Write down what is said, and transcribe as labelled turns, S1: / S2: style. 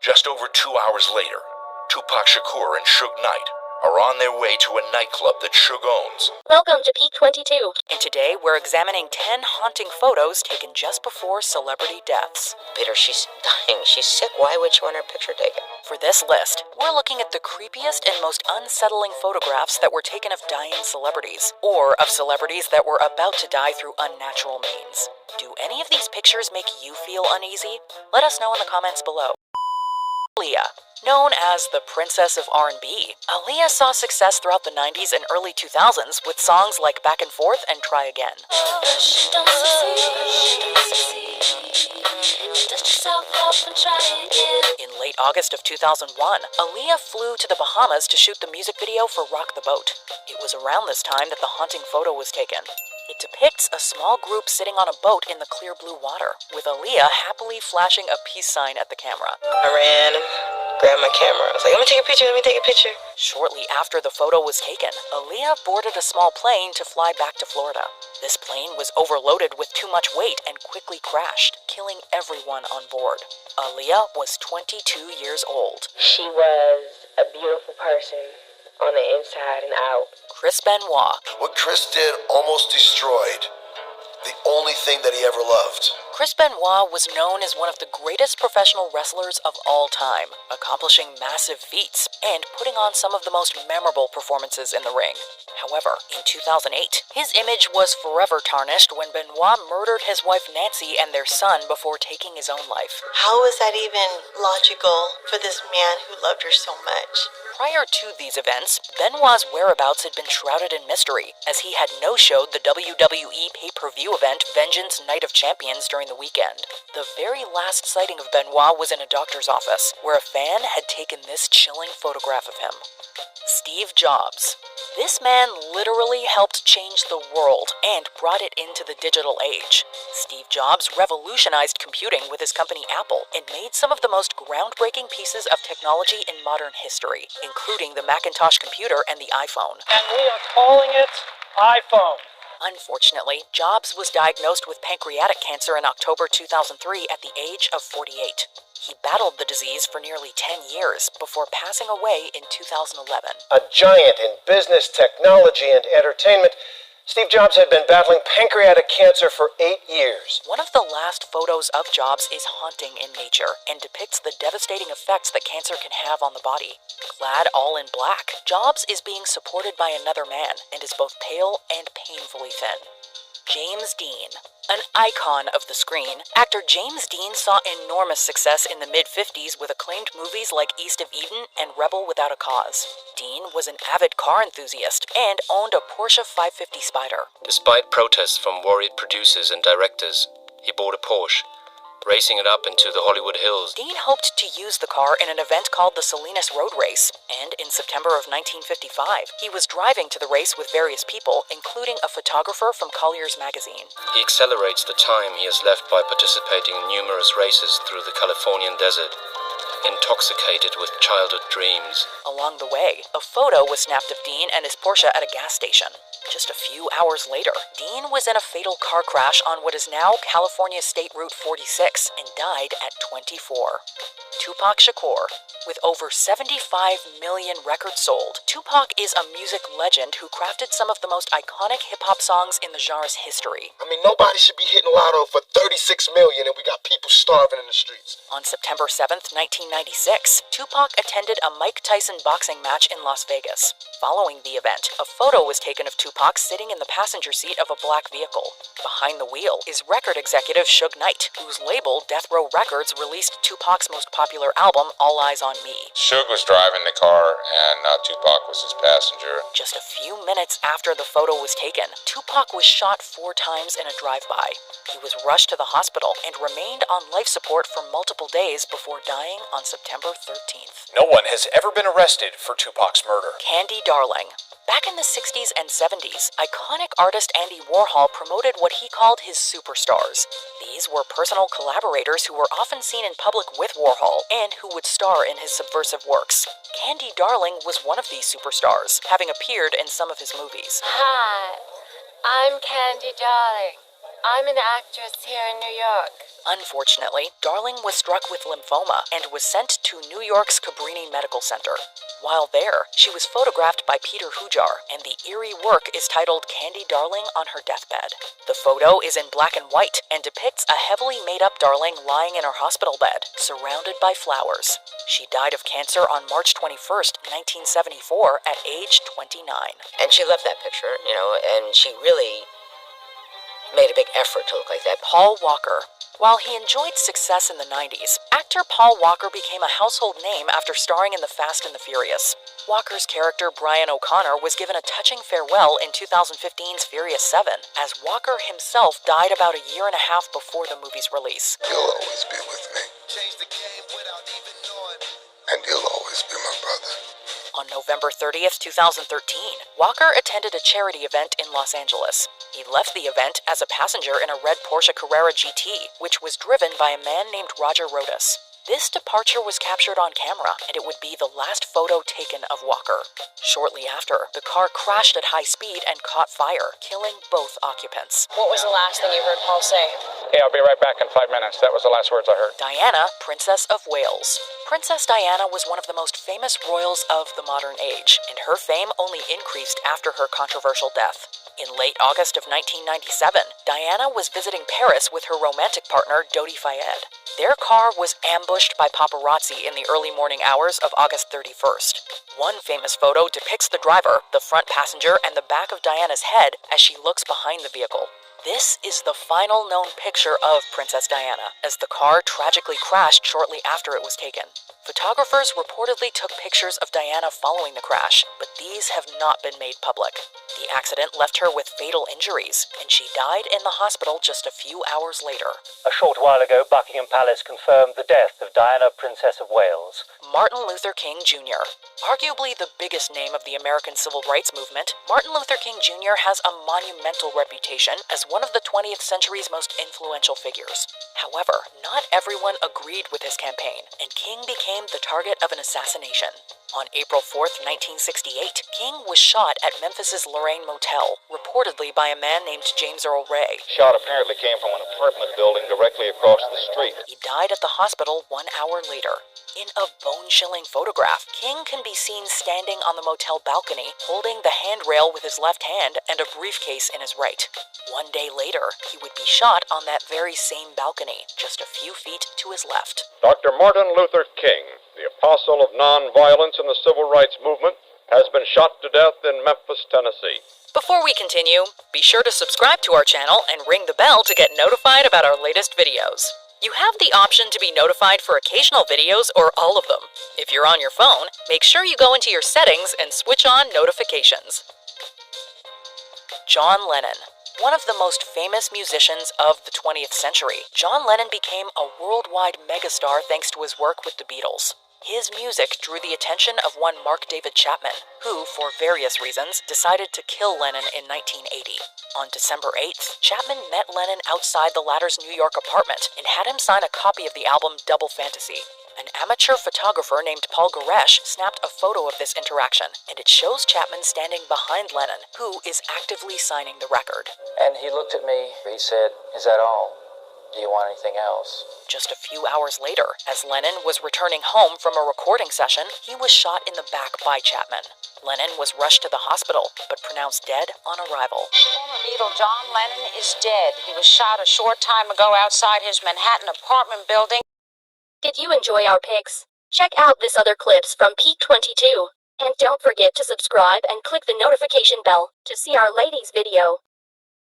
S1: Just over 2 hours later, Tupac Shakur and Suge Knight are on their way to a nightclub that Suge owns.
S2: Welcome to Peak 22.
S3: And today we're examining 10 haunting photos taken just before celebrity deaths.
S4: Peter, she's dying. She's sick. Why would she want her picture taken?
S3: For this list, we're looking at the creepiest and most unsettling photographs that were taken of dying celebrities, or of celebrities that were about to die through unnatural means. Do any of these pictures make you feel uneasy? Let us know in the comments below. Aaliyah. Known as the Princess of R&B, Aaliyah saw success throughout the 90s and early 2000s with songs like Back and Forth and Try Again. In late August of 2001, Aaliyah flew to the Bahamas to shoot the music video for Rock the Boat. It was around this time that the haunting photo was taken. It depicts a small group sitting on a boat in the clear blue water, with Aaliyah happily flashing a peace sign at the camera.
S4: I ran, grabbed my camera. I was like, let me take a picture.
S3: Shortly after the photo was taken, Aaliyah boarded a small plane to fly back to Florida. This plane was overloaded with too much weight and quickly crashed, killing everyone on board. Aaliyah was 22 years old.
S5: She was a beautiful person on the inside and out.
S3: Chris Benoit.
S6: What Chris did almost destroyed the only thing that he ever loved.
S3: Chris Benoit was known as one of the greatest professional wrestlers of all time, accomplishing massive feats and putting on some of the most memorable performances in the ring. However, in 2008, his image was forever tarnished when Benoit murdered his wife Nancy and their son before taking his own life.
S7: How is that even logical for this man who loved her so much?
S3: Prior to these events, Benoit's whereabouts had been shrouded in mystery, as he had no-showed the WWE pay-per-view event Vengeance Night of Champions during the weekend. The very last sighting of Benoit was in a doctor's office, where a fan had taken this chilling photograph of him. Steve Jobs. This man literally helped change the world and brought it into the digital age. Steve Jobs revolutionized computing with his company Apple and made some of the most groundbreaking pieces of technology in modern history, including the Macintosh computer and the iPhone.
S8: And we are calling it iPhone.
S3: Unfortunately, Jobs was diagnosed with pancreatic cancer in October 2003 at the age of 48. He battled the disease for nearly 10 years before passing away in 2011.
S9: A giant in business, technology, and entertainment, Steve Jobs had been battling pancreatic cancer for 8 years.
S3: One of the last photos of Jobs is haunting in nature and depicts the devastating effects that cancer can have on the body. Clad all in black, Jobs is being supported by another man and is both pale and painfully thin. James Dean. An icon of the screen, actor James Dean saw enormous success in the mid-50s with acclaimed movies like East of Eden and Rebel Without a Cause. Dean was an avid car enthusiast and owned a Porsche 550 Spider.
S10: Despite protests from worried producers and directors, he bought a Porsche, racing it up into the Hollywood Hills.
S3: Dean hoped to use the car in an event called the Salinas Road Race, and in September of 1955, he was driving to the race with various people, including a photographer from Collier's magazine.
S10: He accelerates the time he has left by participating in numerous races through the Californian desert, intoxicated with childhood dreams.
S3: Along the way, a photo was snapped of Dean and his Porsche at a gas station. Just a few hours later, Dean was in a fatal car crash on what is now California State Route 46 and died at 24. Tupac Shakur. With over 75 million records sold, Tupac is a music legend who crafted some of the most iconic hip-hop songs in the genre's history.
S6: I mean, nobody should be hitting lotto for 36 million and we got people starving in the streets.
S3: On September 7th, 1996, Tupac attended a Mike Tyson boxing match in Las Vegas. Following the event, a photo was taken of Tupac sitting in the passenger seat of a black vehicle. Behind the wheel is record executive Suge Knight, whose label Death Row Records released Tupac's most popular album, All Eyes on Me.
S11: Suge was driving the car and Tupac was his passenger.
S3: Just a few minutes after the photo was taken, Tupac was shot 4 times in a drive-by. He was rushed to the hospital and remained on life support for multiple days before dying on September 13th.
S12: No one has ever been arrested for Tupac's murder.
S3: Candy Darling. Back in the 60s and 70s, iconic artist Andy Warhol promoted what he called his superstars. These were personal collaborators who were often seen in public with Warhol and who would star in his subversive works. Candy Darling was one of these superstars, having appeared in some of his movies.
S13: Hi, I'm Candy Darling.
S5: I'm an actress here in New York.
S3: Unfortunately, Darling was struck with lymphoma and was sent to New York's Cabrini Medical Center. While there, she was photographed by Peter Hujar, and the eerie work is titled Candy Darling on her deathbed. The photo is in black and white and depicts a heavily made-up Darling lying in her hospital bed, surrounded by flowers. She died of cancer on March 21st, 1974, at age 29.
S4: And she loved that picture, and she really made a big effort to look like that.
S3: Paul Walker. While he enjoyed success in the 90s, actor Paul Walker became a household name after starring in The Fast and the Furious. Walker's character Brian O'Connor was given a touching farewell in 2015's Furious 7, as Walker himself died about a year and a half before the movie's release.
S6: You'll always be with me. And you'll always be my brother.
S3: On November 30th, 2013, Walker attended a charity event in Los Angeles. He left the event as a passenger in a red Porsche Carrera GT, which was driven by a man named Roger Rodas. This departure was captured on camera, and it would be the last photo taken of Walker. Shortly after, the car crashed at high speed and caught fire, killing both occupants.
S5: What was the last thing you heard Paul say?
S12: Hey, I'll be right back in 5 minutes. That was the last words I heard.
S3: Diana, Princess of Wales. Princess Diana was one of the most famous royals of the modern age, and her fame only increased after her controversial death. In late August of 1997, Diana was visiting Paris with her romantic partner, Dodi Fayed. Their car was ambushed by paparazzi in the early morning hours of August 31st. One famous photo depicts the driver, the front passenger, and the back of Diana's head as she looks behind the vehicle. This is the final known picture of Princess Diana, as the car tragically crashed shortly after it was taken. Photographers reportedly took pictures of Diana following the crash, but these have not been made public. The accident left her with fatal injuries, and she died in the hospital just a few hours later.
S9: A short while ago, Buckingham Palace confirmed the death of Diana, Princess of Wales.
S3: Martin Luther King Jr. Arguably the biggest name of the American civil rights movement, Martin Luther King Jr. has a monumental reputation as one of the 20th century's most influential figures. However, not everyone agreed with his campaign, and King became the target of an assassination. On April 4th, 1968, King was shot at Memphis's Lorraine Motel, reportedly by a man named James Earl Ray.
S11: Shot apparently came from an apartment building directly across the street.
S3: He died at the hospital 1 hour later. In a bone-chilling photograph, King can be seen standing on the motel balcony, holding the handrail with his left hand and a briefcase in his right. 1 day later, he would be shot on that very same balcony, just a few feet to his left.
S11: Dr. Martin Luther King, the apostle of nonviolence in the civil rights movement, has been shot to death in Memphis, Tennessee.
S3: Before we continue, be sure to subscribe to our channel and ring the bell to get notified about our latest videos. You have the option to be notified for occasional videos or all of them. If you're on your phone, make sure you go into your settings and switch on notifications. John Lennon. One of the most famous musicians of the 20th century, John Lennon became a worldwide megastar thanks to his work with the Beatles. His music drew the attention of one Mark David Chapman, who, for various reasons, decided to kill Lennon in 1980. On December 8th, Chapman met Lennon outside the latter's New York apartment and had him sign a copy of the album Double Fantasy. An amateur photographer named Paul Goresh snapped a photo of this interaction, and it shows Chapman standing behind Lennon, who is actively signing the record.
S10: And he looked at me. He said, "Is that all? Do you want anything else?"
S3: Just a few hours later, as Lennon was returning home from a recording session, he was shot in the back by Chapman. Lennon was rushed to the hospital, but pronounced dead on arrival.
S2: Former Beatle John Lennon is dead. He was shot a short time ago outside his Manhattan apartment building.
S13: Did you enjoy our pics? Check out this other clips from Peak 22. And don't forget to subscribe and click the notification bell to see our latest video.